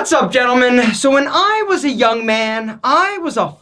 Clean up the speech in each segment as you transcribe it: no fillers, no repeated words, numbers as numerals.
What's up, gentlemen? So when I was a young man, I was a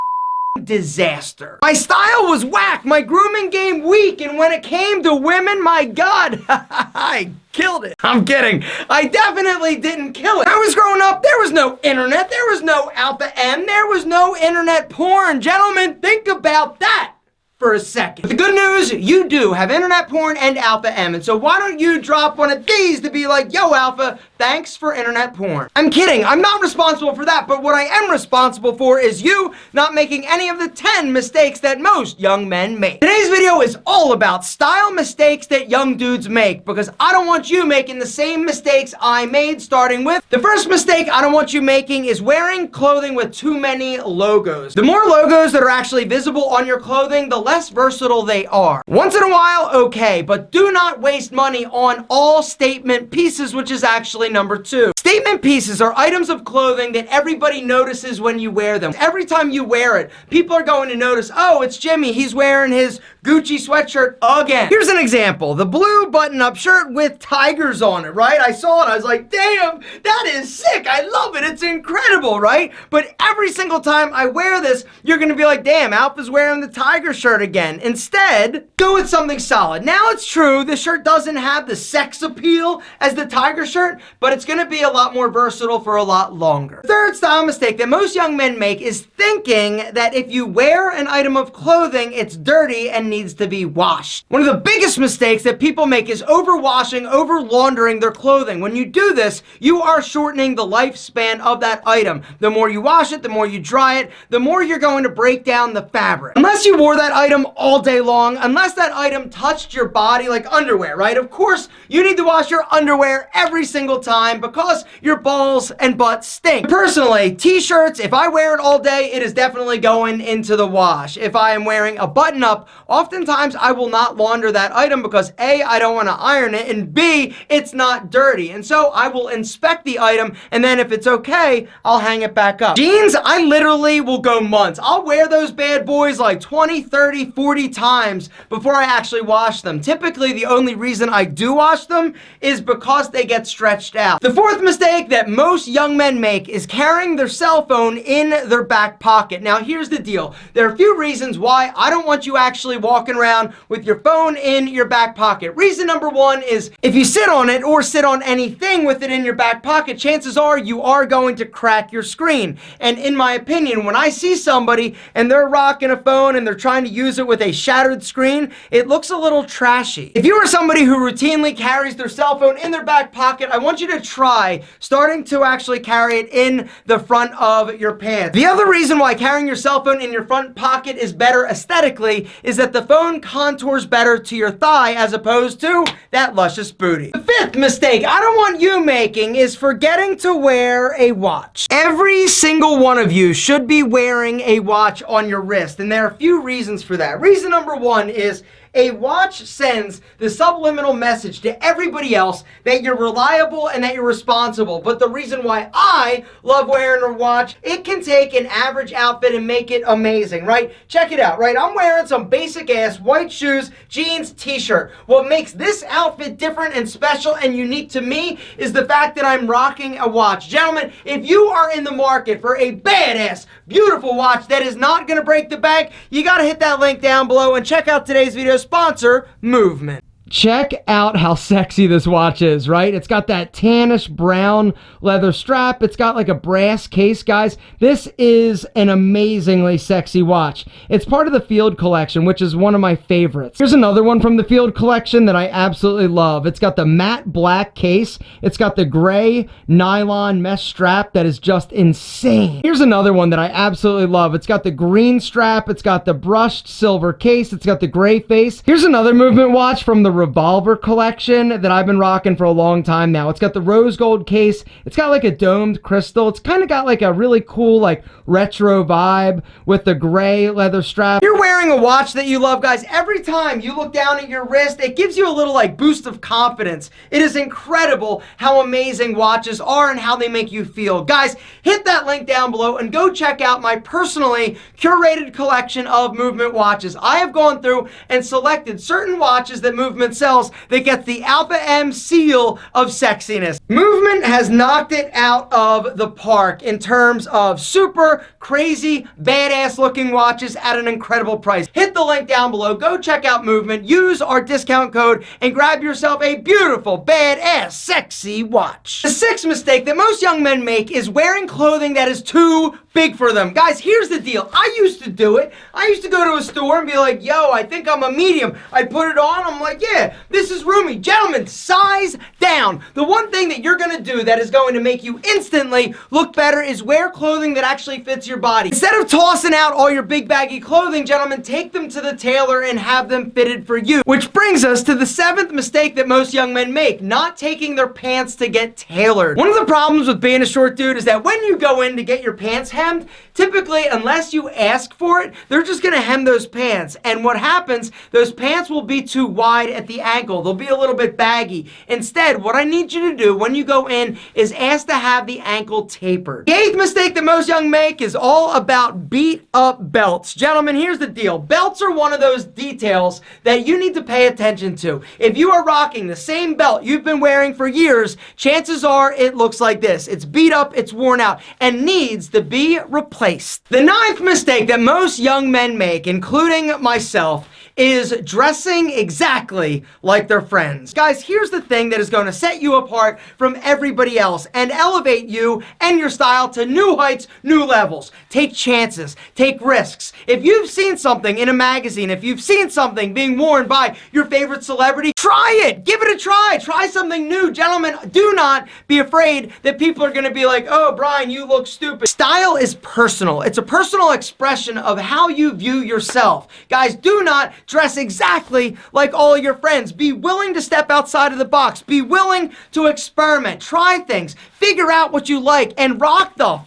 disaster. My style was whack, my grooming game weak, and when it came to women, my God, I killed it. I'm kidding. I definitely didn't kill it. I was growing up, there was no internet, there was no Alpha M, there was no internet porn. Gentlemen, think about that for a second. But the good news, you do have internet porn and Alpha M, and so why don't you drop one of these to be like, yo Alpha, thanks for internet porn. I'm kidding, I'm not responsible for that, but what I am responsible for is you not making any of the 10 mistakes that most young men make. Today's video is all about style mistakes that young dudes make, because I don't want you making the same mistakes I made, starting with the first mistake I don't want you making is wearing clothing with too many logos. The more logos that are actually visible on your clothing, the less versatile they are. Once in a while, okay, but do not waste money on all statement pieces, which is actually number 2. Statement pieces are items of clothing that everybody notices when you wear them. Every time you wear it, people are going to notice, oh, it's Jimmy, he's wearing his Gucci sweatshirt again. Here's an example, the blue button-up shirt with tigers on it, right? I saw it, I was like, damn, that is sick, I love it, it's incredible, right? But every single time I wear this, you're gonna be like, damn, Alpha's wearing the tiger shirt again. Instead, go with something solid. Now it's true, this shirt doesn't have the sex appeal as the tiger shirt, but it's gonna be a lot more versatile for a lot longer. The third style mistake that most young men make is thinking that if you wear an item of clothing, it's dirty and needs to be washed. One of the biggest mistakes that people make is overwashing, over-laundering their clothing. When you do this, you are shortening the lifespan of that item. The more you wash it, the more you dry it, the more you're going to break down the fabric. Unless you wore that item all day long, unless that item touched your body like underwear, right? Of course, you need to wash your underwear every single time because your balls and butt stink. Personally, t-shirts, if I wear it all day, it is definitely going into the wash. If I am wearing a button-up, oftentimes I will not launder that item because A, I don't want to iron it, and B, it's not dirty. And so I will inspect the item, and then if it's okay, I'll hang it back up. Jeans, I literally will go months. I'll wear those bad boys like 20, 30, 40 times before I actually wash them. Typically, the only reason I do wash them is because they get stretched out. The fourth mistake that most young men make is carrying their cell phone in their back pocket. Now, here's the deal. There are a few reasons why I don't want you actually walking around with your phone in your back pocket. Reason number 1 is if you sit on it or sit on anything with it in your back pocket, chances are you are going to crack your screen. And in my opinion, when I see somebody and they're rocking a phone and they're trying to use it with a shattered screen, it looks a little trashy. If you are somebody who routinely carries their cell phone in their back pocket, I want you to try starting to actually carry it in the front of your pants. The other reason why carrying your cell phone in your front pocket is better aesthetically is that the phone contours better to your thigh as opposed to that luscious booty. The fifth mistake I don't want you making is forgetting to wear a watch. Every single one of you should be wearing a watch on your wrist, and there are a few reasons for that. Reason number 1 is a watch sends the subliminal message to everybody else that you're reliable and that you're responsible. But the reason why I love wearing a watch, it can take an average outfit and make it amazing, right? Check it out, right? I'm wearing some basic ass white shoes, jeans, t-shirt. What makes this outfit different and special and unique to me is the fact that I'm rocking a watch. Gentlemen, if you are in the market for a badass, beautiful watch that is not gonna break the bank, you gotta hit that link down below and check out today's video sponsor, Movement. Check out how sexy this watch is, right? It's got that tannish brown leather strap. It's got like a brass case, guys. This is an amazingly sexy watch. It's part of the Field collection, which is one of my favorites. Here's another one from the Field collection that I absolutely love. It's got the matte black case. It's got the gray nylon mesh strap that is just insane. Here's another one that I absolutely love. It's got the green strap. It's got the brushed silver case. It's got the gray face. Here's another Movement watch from the Revolver collection that I've been rocking for a long time now. It's got the rose gold case. It's got like a domed crystal. It's kind of got like a really cool like retro vibe with the gray leather strap. You're wearing a watch that you love, guys. Every time you look down at your wrist, it gives you a little like boost of confidence. It is incredible how amazing watches are and how they make you feel. Guys, hit that link down below and go check out my personally curated collection of Movement watches. I have gone through and selected certain watches that Movement Movement sells that gets the Alpha M seal of sexiness. Movement has knocked it out of the park in terms of super crazy, badass looking watches at an incredible price. Hit the link down below, go check out Movement, use our discount code, and grab yourself a beautiful, badass, sexy watch. The sixth mistake that most young men make is wearing clothing that is too big for them. Guys, here's the deal. I used to do it. I used to go to a store and be like, yo, I think I'm a medium. I'd put it on. I'm like, yeah, this is roomy. Gentlemen, size down. The one thing that you're going to do that is going to make you instantly look better is wear clothing that actually fits your body. Instead of tossing out all your big baggy clothing, gentlemen, take them to the tailor and have them fitted for you. Which brings us to the seventh mistake that most young men make, not taking their pants to get tailored. One of the problems with being a short dude is that when you go in to get your pants hemmed, typically, unless you ask for it, they're just gonna hem those pants. And what happens, those pants will be too wide at the ankle. They'll be a little bit baggy. Instead, what I need you to do when you go in is ask to have the ankle tapered. The eighth mistake that most young make is all about beat up belts. Gentlemen, here's the deal. Belts are one of those details that you need to pay attention to. If you are rocking the same belt you've been wearing for years, chances are it looks like this. It's beat up, it's worn out, and needs to be replaced. The ninth mistake that most young men make, including myself, is dressing exactly like their friends. Guys, here's the thing that is going to set you apart from everybody else and elevate you and your style to new heights, new levels. Take chances, take risks. If you've seen something in a magazine, if you've seen something being worn by your favorite celebrity, try it, give it a try, try something new. Gentlemen, do not be afraid that people are going to be like, oh, Brian, you look stupid. Style is personal. It's a personal expression of how you view yourself. Guys, do not dress exactly like all of your friends. Be willing to step outside of the box. Be willing to experiment. Try things. Figure out what you like and rock the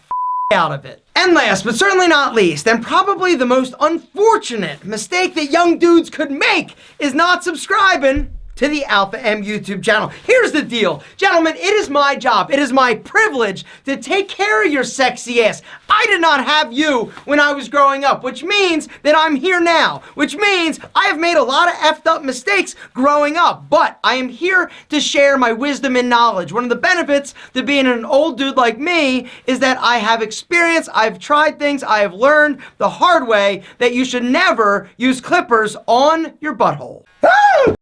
out of it. And last, but certainly not least, and probably the most unfortunate mistake that young dudes could make is not subscribing to the Alpha M YouTube channel. Here's the deal. Gentlemen, it is my job, it is my privilege to take care of your sexy ass. I did not have you when I was growing up, which means that I'm here now, which means I have made a lot of effed up mistakes growing up, but I am here to share my wisdom and knowledge. One of the benefits to being an old dude like me is that I have experience, I've tried things, I have learned the hard way that you should never use clippers on your butthole.